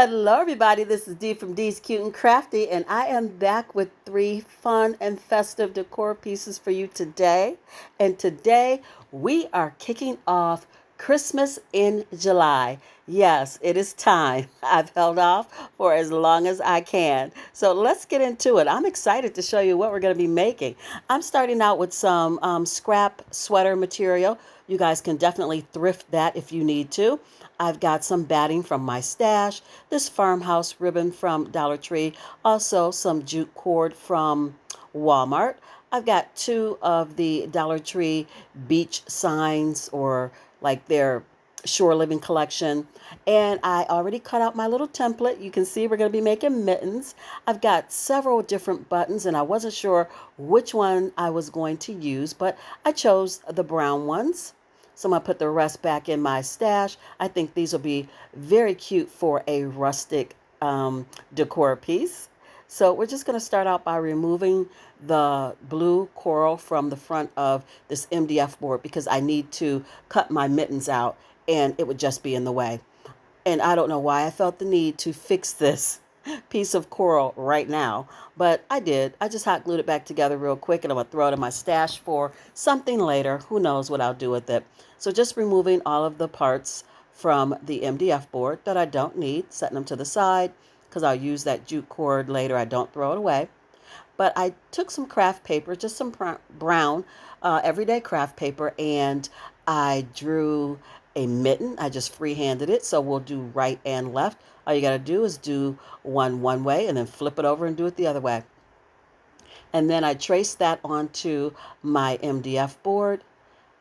Hello, everybody. This is Dee from Dee's Cute and Crafty, and I am back with 3 fun and festive decor pieces for you today. And today we are kicking off Christmas in July. Yes, it is time. I've held off for as long as I can. So let's get into it. I'm excited to show you what we're going to be making. I'm starting out with some scrap sweater material. You guys can definitely thrift that if you need to. I've got some batting from my stash, this farmhouse ribbon from Dollar Tree, also some jute cord from Walmart. I've got 2 of the Dollar Tree beach signs or like their shore living collection. And I already cut out my little template. You can see we're going to be making mittens. I've got several different buttons and I wasn't sure which one I was going to use, but I chose the brown ones. So I'm going to put the rest back in my stash. I think these will be very cute for a rustic decor piece. So we're just going to start out by removing the blue coral from the front of this MDF board because I need to cut my mittens out and it would just be in the way. And I don't know why I felt the need to fix this piece of coral right now, but I did. I just hot glued it back together real quick and I'm going to throw it in my stash for something later. Who knows what I'll do with it. So just removing all of the parts from the MDF board that I don't need, setting them to the side because I'll use that jute cord later. I don't throw it away. But I took some craft paper, just some brown everyday craft paper, and I drew a mitten. I just freehanded it. So we'll do right and left. All you got to do is do one way and then flip it over and do it the other way. And then I traced that onto my MDF board.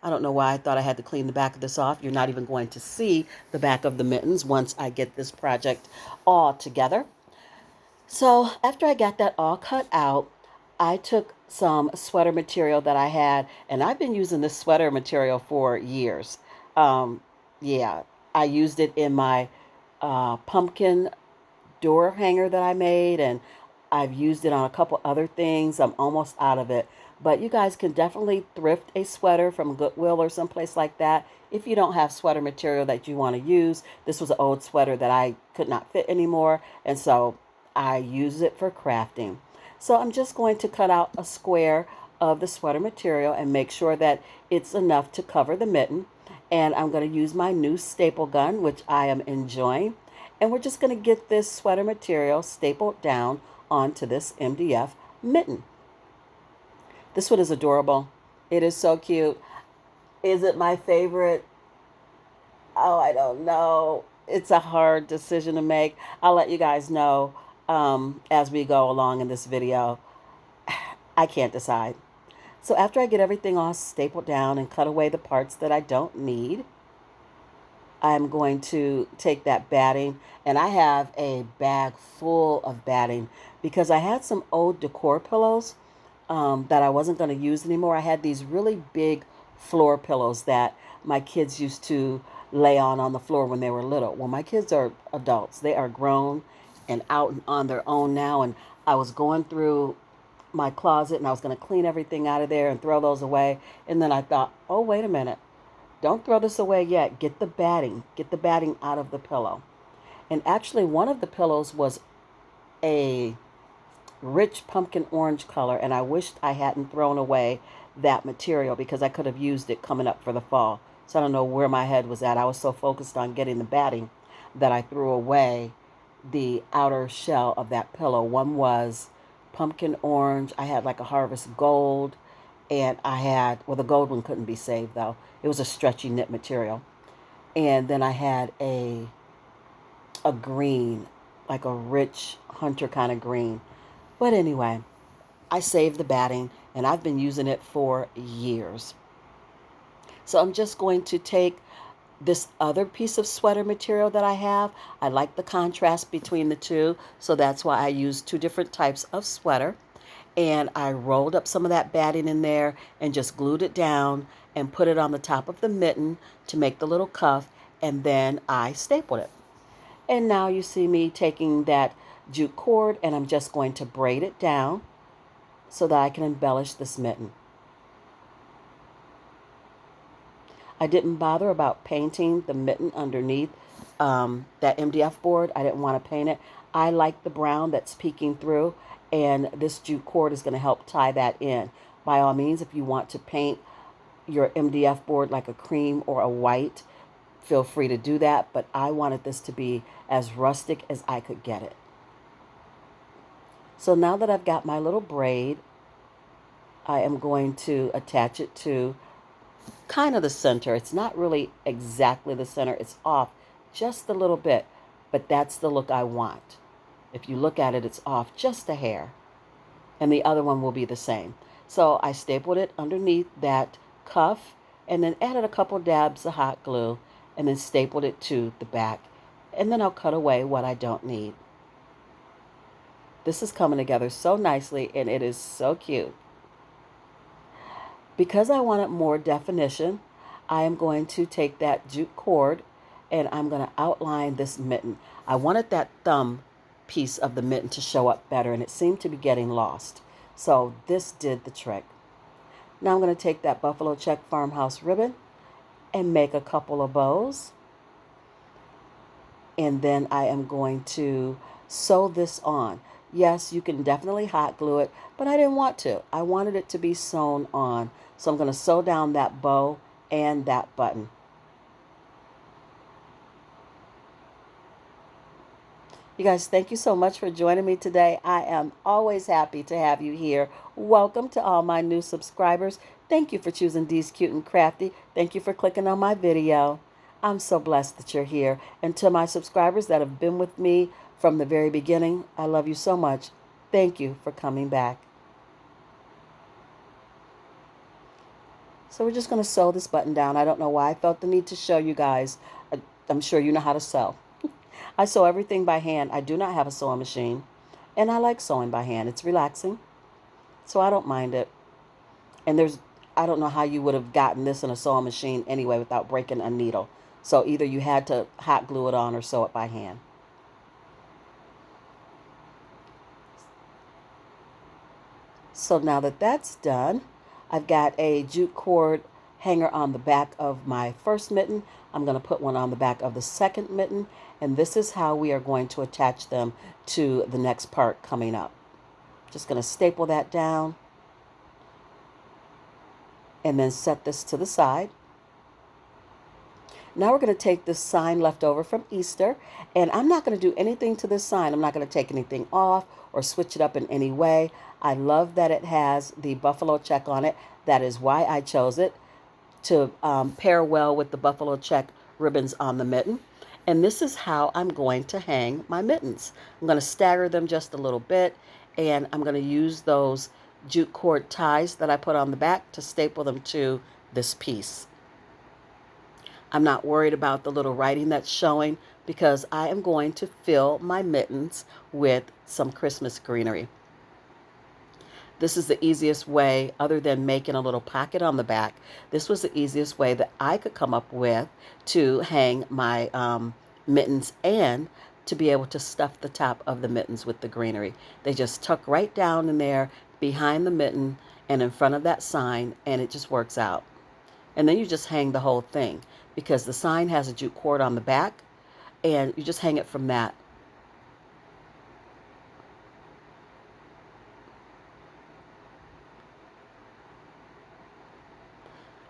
I don't know why I thought I had to clean the back of this off. You're not even going to see the back of the mittens once I get this project all together. So after I got that all cut out, I took some sweater material that I had, and I've been using this sweater material for years. Um, yeah, I used it in my pumpkin door hanger that I made, and I've used it on a couple other things. I'm almost out of it. But you guys can definitely thrift a sweater from Goodwill or someplace like that if you don't have sweater material that you want to use. This was an old sweater that I could not fit anymore, and so I use it for crafting. So I'm just going to cut out a square of the sweater material and make sure that it's enough to cover the mitten. And I'm going to use my new staple gun, which I am enjoying. And we're just going to get this sweater material stapled down onto this MDF mitten. This one is adorable. It is so cute. Is it my favorite? Oh, I don't know. It's a hard decision to make. I'll let you guys know as we go along in this video. I can't decide. So after I get everything all stapled down and cut away the parts that I don't need, I'm going to take that batting, and I have a bag full of batting because I had some old decor pillows that I wasn't going to use anymore. I had these really big floor pillows that my kids used to lay on the floor when they were little. Well, my kids are adults. They are grown and out on their own now, and I was going through my closet and I was going to clean everything out of there and throw those away. And then I thought, oh, wait a minute. Don't throw this away yet. Get the batting. Get the batting out of the pillow. And actually, one of the pillows was a rich pumpkin orange color, and I wished I hadn't thrown away that material because I could have used it coming up for the fall. So I don't know where my head was at. I was so focused on getting the batting that I threw away the outer shell of that pillow. One was pumpkin orange. I had like a harvest gold, and I had, well, the gold one couldn't be saved though. It was a stretchy knit material. And then I had a green, like a rich hunter kind of green. But anyway, I saved the batting and I've been using it for years. So I'm just going to take this other piece of sweater material that I have. I like the contrast between the two, so that's why I use 2 different types of sweater. And I rolled up some of that batting in there and just glued it down and put it on the top of the mitten to make the little cuff, and then I stapled it. And now you see me taking that jute cord and I'm just going to braid it down so that I can embellish this mitten. I didn't bother about painting the mitten underneath that MDF board. I didn't want to paint it. I like the brown that's peeking through, and this jute cord is going to help tie that in. By all means, if you want to paint your MDF board like a cream or a white, feel free to do that, but I wanted this to be as rustic as I could get it. So now that I've got my little braid, I am going to attach it to kind of the center. It's not really exactly the center. It's off just a little bit, but that's the look I want. If you look at it, it's off just a hair, and the other one will be the same. So I stapled it underneath that cuff and then added a couple dabs of hot glue and then stapled it to the back. And then I'll cut away what I don't need. This is coming together so nicely, and it is so cute. Because I wanted more definition, I am going to take that jute cord and I'm going to outline this mitten. I wanted that thumb piece of the mitten to show up better, and it seemed to be getting lost. So this did the trick. Now I'm going to take that buffalo check farmhouse ribbon and make a couple of bows. And then I am going to sew this on. Yes, you can definitely hot glue it, but I didn't want to. I wanted it to be sewn on. So I'm going to sew down that bow and that button. You guys, thank you so much for joining me today. I am always happy to have you here. Welcome to all my new subscribers. Thank you for choosing D's Cute and Crafty. Thank you for clicking on my video. I'm so blessed that you're here. And to my subscribers that have been with me from the very beginning, I love you so much. Thank you for coming back. So we're just going to sew this button down. I don't know why I felt the need to show you guys. I'm sure you know how to sew. I sew everything by hand. I do not have a sewing machine, and I like sewing by hand. It's relaxing, so I don't mind it. And I don't know how you would have gotten this in a sewing machine anyway without breaking a needle. So either you had to hot glue it on or sew it by hand. So now that that's done, I've got a jute cord hanger on the back of my first mitten. I'm going to put one on the back of the second mitten, and this is how we are going to attach them to the next part coming up. Just going to staple that down and then set this to the side. Now we're going to take this sign left over from Easter, and I'm not going to do anything to this sign. I'm not going to take anything off or switch it up in any way. I love that it has the buffalo check on it. That is why I chose it, to pair well with the buffalo check ribbons on the mitten. And this is how I'm going to hang my mittens. I'm going to stagger them just a little bit, and I'm going to use those jute cord ties that I put on the back to staple them to this piece. I'm not worried about the little writing that's showing because I am going to fill my mittens with some Christmas greenery. This is the easiest way, other than making a little pocket on the back. This was the easiest way that I could come up with to hang my mittens and to be able to stuff the top of the mittens with the greenery. They just tuck right down in there behind the mitten and in front of that sign, and it just works out. And then you just hang the whole thing because the sign has a jute cord on the back, and you just hang it from that.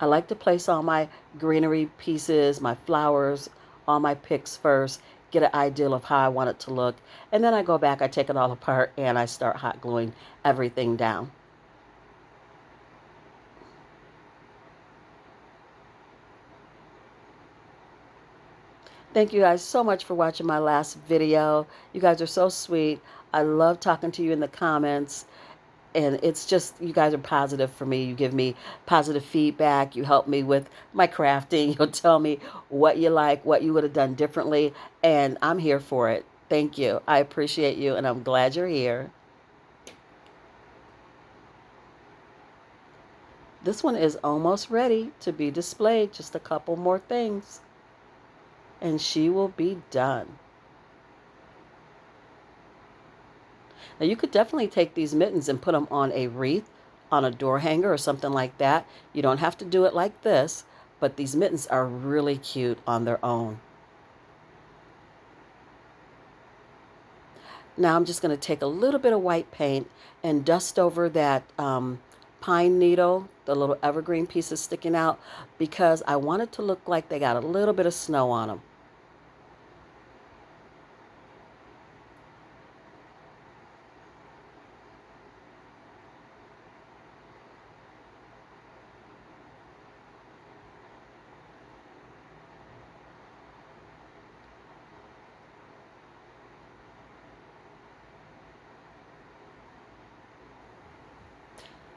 I like to place all my greenery pieces, my flowers, all my picks first, get an idea of how I want it to look, and then I go back, I take it all apart, and I start hot gluing everything down. Thank you guys so much for watching my last video. You guys are so sweet. I love talking to you in the comments. And it's just, you guys are positive for me. You give me positive feedback. You help me with my crafting. You'll tell me what you like, what you would have done differently. And I'm here for it. Thank you. I appreciate you, and I'm glad you're here. This one is almost ready to be displayed. Just a couple more things, and she will be done. Now you could definitely take these mittens and put them on a wreath, on a door hanger or something like that. You don't have to do it like this, but these mittens are really cute on their own. Now I'm just going to take a little bit of white paint and dust over that pine needle, the little evergreen pieces sticking out, because I want it to look like they got a little bit of snow on them.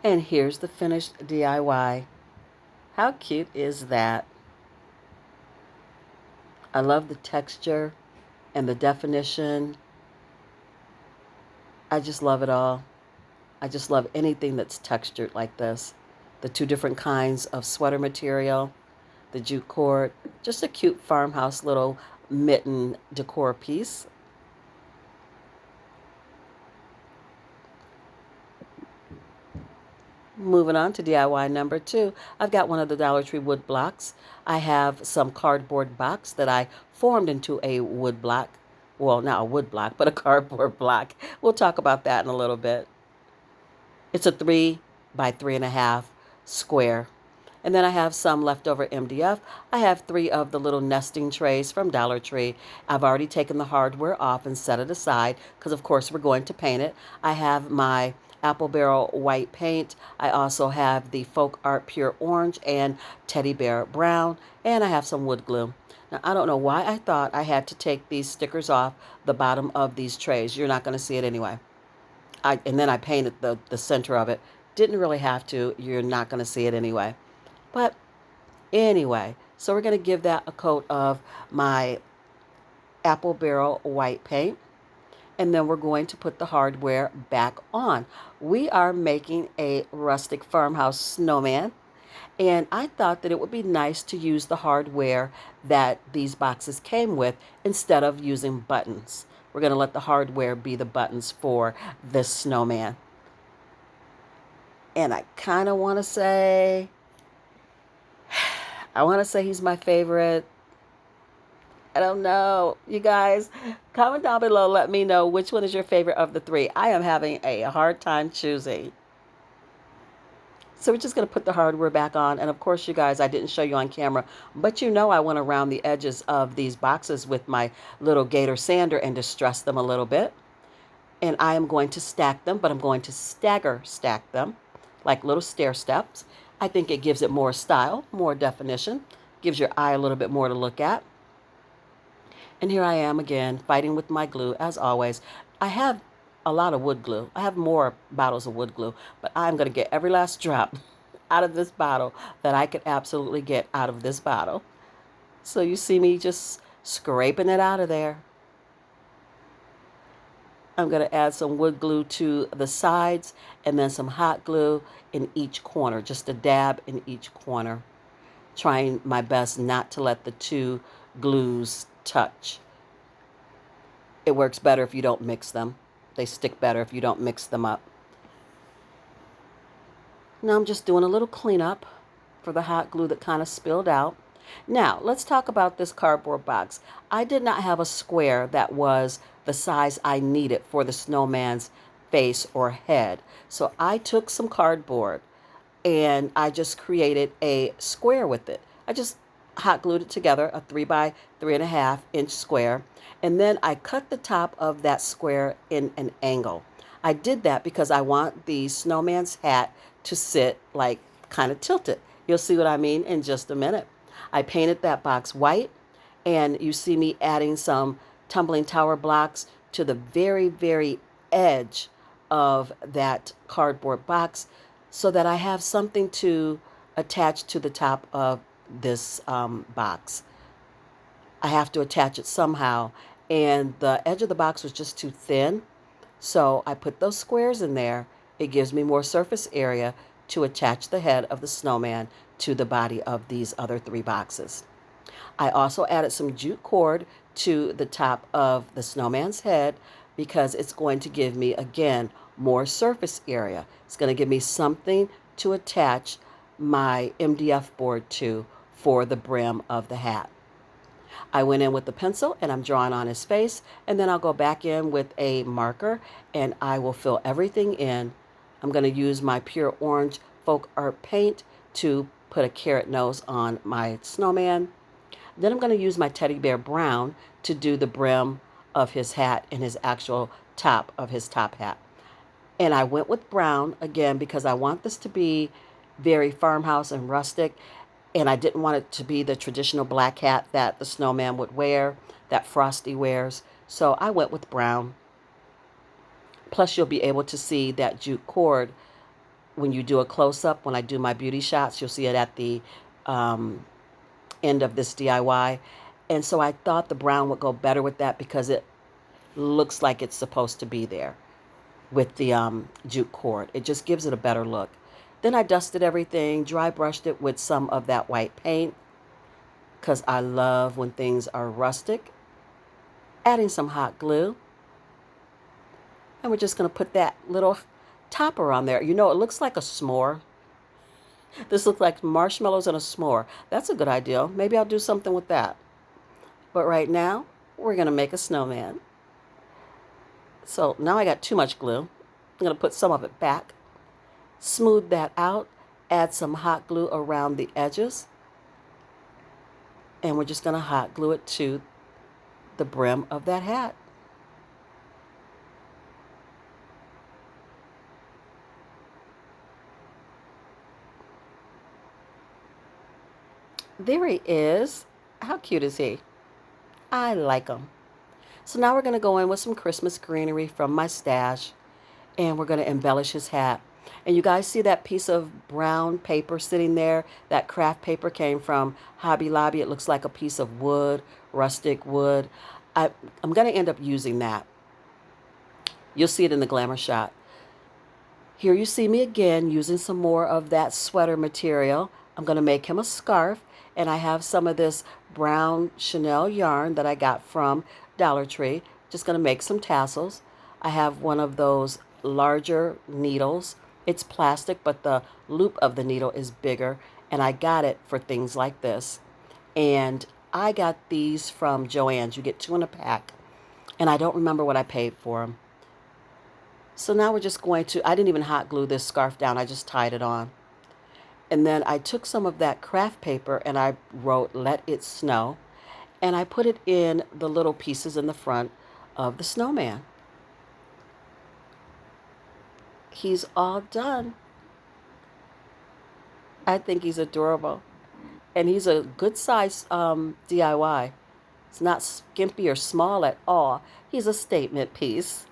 And here's the finished DIY. How cute is that? I love the texture and the definition. I just love it all. I just love anything that's textured like this. The two different kinds of sweater material, the jute cord, just a cute farmhouse little mitten decor piece. Moving on to DIY number 2, I've got one of the Dollar Tree wood blocks. I have some cardboard box that I formed into a wood block. Well, not a wood block, but a cardboard block. We'll talk about that in a little bit. It's a 3 by 3.5 square. And then I have some leftover MDF. I have 3 of the little nesting trays from Dollar Tree. I've already taken the hardware off and set it aside because, of course, we're going to paint it. I have my apple barrel white paint. I also have the folk art pure orange and teddy bear brown. And I have some wood glue. Now, I don't know why I thought I had to take these stickers off the bottom of these trays. You're not going to see it anyway. And then I painted the center of it. Didn't really have to. You're not going to see it anyway. But anyway, so we're going to give that a coat of my apple barrel white paint. And then we're going to put the hardware back on. We are making a rustic farmhouse snowman. And I thought that it would be nice to use the hardware that these boxes came with instead of using buttons. We're going to let the hardware be the buttons for this snowman. And I kind of want to say, he's my favorite. I don't know. You guys, comment down below. Let me know which one is your favorite of the 3. I am having a hard time choosing. So we're just going to put the hardware back on. And of course, you guys, I didn't show you on camera, but you know I went around the edges of these boxes with my little gator sander and distressed them a little bit. And I am going to stack them, but I'm going to stagger stack them like little stair steps. I think it gives it more style, more definition, gives your eye a little bit more to look at. And here I am again, fighting with my glue, as always. I have a lot of wood glue. I have more bottles of wood glue, but I'm going to get every last drop out of this bottle that I could absolutely get out of this bottle. So you see me just scraping it out of there. I'm going to add some wood glue to the sides and then some hot glue in each corner, just a dab in each corner. Trying my best not to let the two glues touch. It works better if you don't mix them. They stick better if you don't mix them up. Now I'm just doing a little cleanup for the hot glue that kind of spilled out. Now let's talk about this cardboard box. I did not have a square that was the size I needed for the snowman's face or head. So I took some cardboard and I just created a square with it. I just hot glued it together, a 3 by 3.5 inch square, and then I cut the top of that square in an angle. I did that because I want the snowman's hat to sit like kind of tilted. You'll see what I mean in just a minute. I painted that box white, and you see me adding some tumbling tower blocks to the very, very edge of that cardboard box so that I have something to attach to the top of this box. I have to attach it somehow, and the edge of the box was just too thin, so I put those squares in there. It gives me more surface area to attach the head of the snowman to the body of these other 3 boxes. I also added some jute cord to the top of the snowman's head because it's going to give me, again, more surface area. It's going to give me something to attach my MDF board to for the brim of the hat. I went in with the pencil and I'm drawing on his face, and then I'll go back in with a marker and I will fill everything in. I'm going to use my pure orange folk art paint to put a carrot nose on my snowman. Then I'm going to use my teddy bear brown to do the brim of his hat and his actual top of his top hat. And I went with brown again because I want this to be very farmhouse and rustic. And I didn't want it to be the traditional black hat that the snowman would wear, that Frosty wears. So I went with brown. Plus, you'll be able to see that jute cord when you do a close-up. When I do my beauty shots, you'll see it at the end of this DIY. And so I thought the brown would go better with that because it looks like it's supposed to be there with the jute cord. It just gives it a better look. Then I dusted everything, dry brushed it with some of that white paint because I love when things are rustic. Adding some hot glue. And we're just going to put that little topper on there. You know, it looks like a s'more. This looks like marshmallows and a s'more. That's a good idea. Maybe I'll do something with that. But right now, we're going to make a snowman. So now I got too much glue. I'm going to put some of it back. Smooth that out. Add some hot glue around the edges. And we're just going to hot glue it to the brim of that hat. There he is. How cute is he? I like him. So now we're going to go in with some Christmas greenery from my stash, and we're going to embellish his hat. And you guys see that piece of brown paper sitting there? That craft paper came from Hobby Lobby. It looks like a piece of wood, rustic wood. I'm going to end up using that. You'll see it in the glamour shot. Here you see me again using some more of that sweater material. I'm going to make him a scarf, and I have some of this brown Chanel yarn that I got from Dollar Tree. Just going to make some tassels. I have one of those larger needles. It's plastic, but the loop of the needle is bigger, and I got it for things like this. And I got these from Joann's. You get 2 in a pack, and I don't remember what I paid for them. So now we're just going to, I didn't even hot glue this scarf down. I just tied it on. And then I took some of that craft paper and I wrote, "Let it snow." And I put it in the little pieces in the front of the snowman. He's all done. I think he's adorable. And he's a good size DIY. It's not skimpy or small at all. He's a statement piece.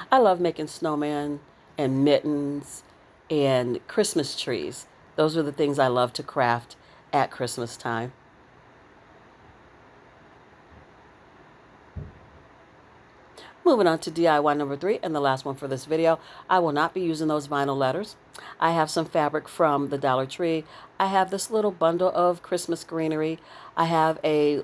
I love making snowmen and mittens and Christmas trees. Those are the things I love to craft at Christmas time. Moving on to DIY number 3 and the last one for this video. I will not be using those vinyl letters. I have some fabric from the Dollar Tree. I have this little bundle of Christmas greenery. I have a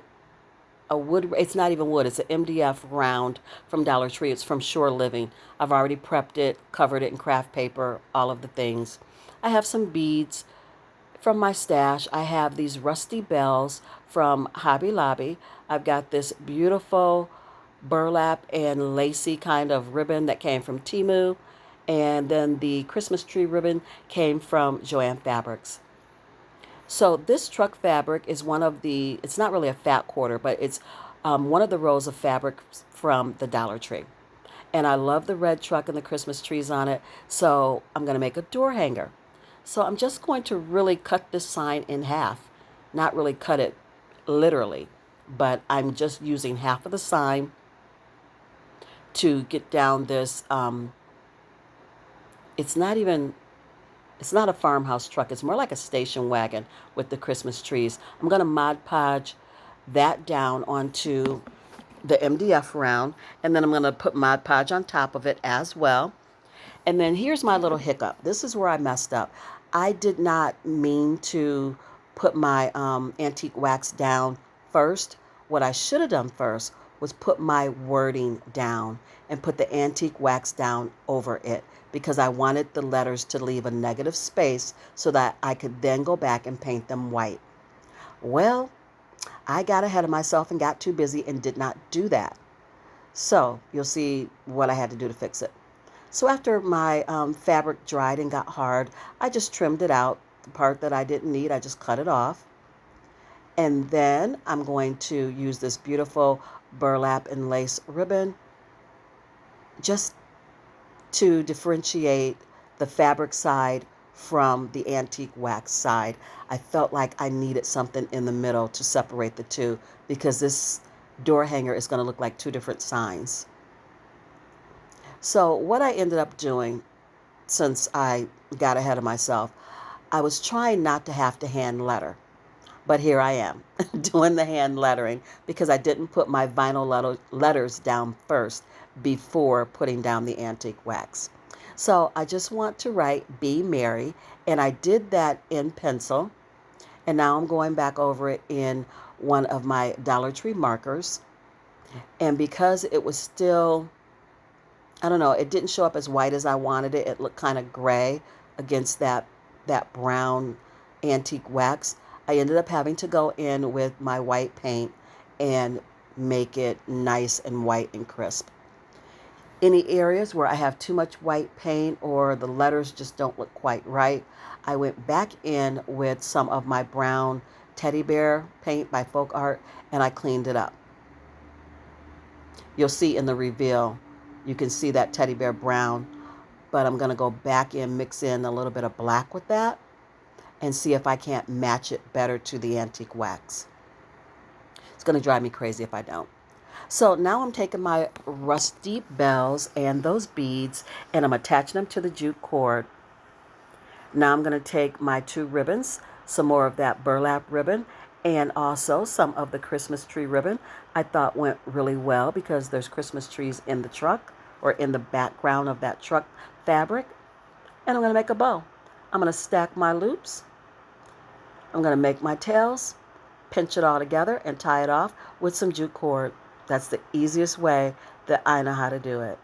wood, it's not even wood, it's an MDF round from Dollar Tree. It's from Shore Living. I've already prepped it, covered it in craft paper, all of the things. I have some beads from my stash. I have these rusty bells from Hobby Lobby. I've got this beautiful burlap and lacy kind of ribbon that came from Temu. And then the Christmas tree ribbon came from Joann Fabrics. So this truck fabric is one of the, it's not really a fat quarter, but it's one of the rows of fabric from the Dollar Tree. And I love the red truck and the Christmas trees on it. So I'm going to make a door hanger. So I'm just going to really cut this sign in half. Not really cut it literally, but I'm just using half of the sign to get down this, it's not a farmhouse truck. It's more like a station wagon with the Christmas trees. I'm going to Mod Podge that down onto the MDF round, and then I'm going to put Mod Podge on top of it as well. And then here's my little hiccup. This is where I messed up. I did not mean to put my antique wax down first. What I should have done first was put my wording down and put the antique wax down over it, because I wanted the letters to leave a negative space so that I could then go back and paint them white. Well, I got ahead of myself and got too busy and did not do that. So you'll see what I had to do to fix it. So after my fabric dried and got hard, I just trimmed it out. The part that I didn't need, I just cut it off. And then I'm going to use this beautiful burlap and lace ribbon just to differentiate the fabric side from the antique wax side. I felt like I needed something in the middle to separate the two because this door hanger is going to look like two different signs. So what I ended up doing, since I got ahead of myself, I was trying not to have to hand letter. But here I am doing the hand lettering because I didn't put my vinyl letters down first before putting down the antique wax. So I just want to write Be Merry, and I did that in pencil. And now I'm going back over it in one of my Dollar Tree markers. And because it was still, I don't know, it didn't show up as white as I wanted it. It looked kind of gray against that brown antique wax. I ended up having to go in with my white paint and make it nice and white and crisp. Any areas where I have too much white paint or the letters just don't look quite right, I went back in with some of my brown teddy bear paint by Folk Art and I cleaned it up. You'll see in the reveal, you can see that teddy bear brown, but I'm going to go back in, mix in a little bit of black with that and see if I can't match it better to the antique wax. It's going to drive me crazy if I don't. So now I'm taking my rusty bells and those beads and I'm attaching them to the jute cord. Now I'm going to take my two ribbons, some more of that burlap ribbon and also some of the Christmas tree ribbon. I thought went really well because there's Christmas trees in the truck or in the background of that truck fabric. And I'm going to make a bow. I'm going to stack my loops. I'm going to make my tails, pinch it all together and tie it off with some jute cord. That's the easiest way that I know how to do it.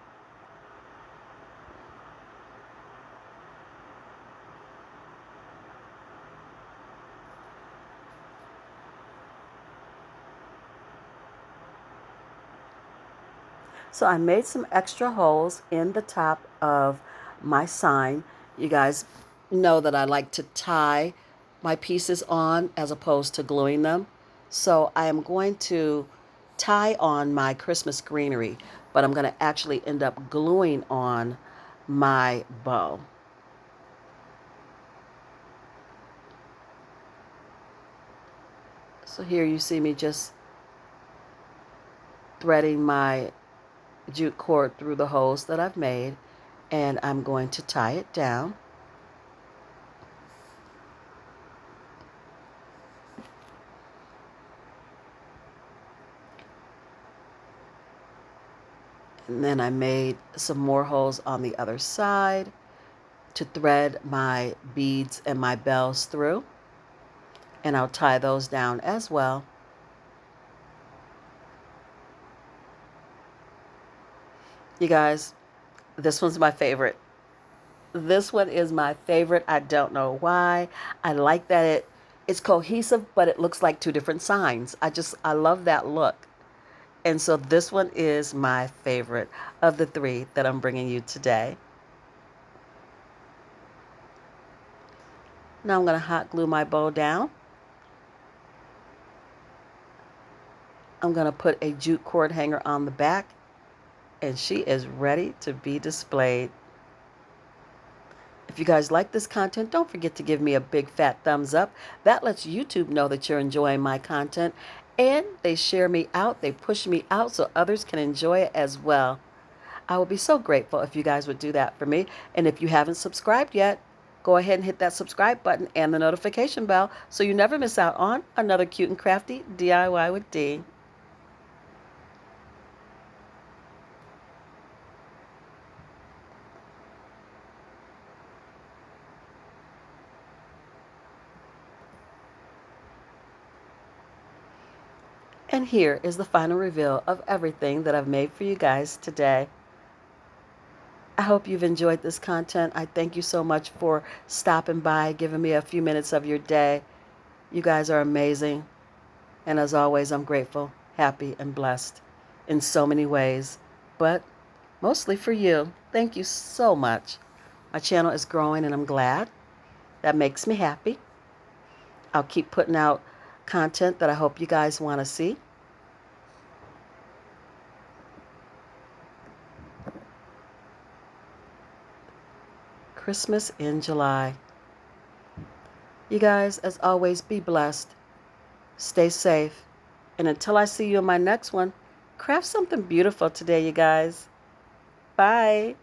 So I made some extra holes in the top of my sign. You guys know that I like to tie my pieces on as opposed to gluing them. So I am going to tie on my Christmas greenery, but I'm going to actually end up gluing on my bow. So here you see me just threading my jute cord through the holes that I've made, and I'm going to tie it down. And then I made some more holes on the other side to thread my beads and my bells through. And I'll tie those down as well. You guys, this one's my favorite. This one is my favorite. I don't know why. I like that it's cohesive, but it looks like two different signs. I love that look. And so this one is my favorite of the three that I'm bringing you today. Now I'm going to hot glue my bow down. I'm going to put a jute cord hanger on the back, and she is ready to be displayed. If you guys like this content, don't forget to give me a big fat thumbs up. That lets YouTube know that you're enjoying my content, and they share me out, they push me out so others can enjoy it as well. I would be so grateful if you guys would do that for me. And if you haven't subscribed yet, go ahead and hit that subscribe button and the notification bell so you never miss out on another Cute and Crafty DIY with Dee. And here is the final reveal of everything that I've made for you guys today. I hope you've enjoyed this content. I thank you so much for stopping by, giving me a few minutes of your day. You guys are amazing. And as always, I'm grateful, happy, and blessed in so many ways, but mostly for you. Thank you so much. My channel is growing and I'm glad. That makes me happy. I'll keep putting out content that I hope you guys want to see. Christmas in July. You guys, as always, be blessed. Stay safe. And until I see you in my next one, craft something beautiful today, you guys. Bye.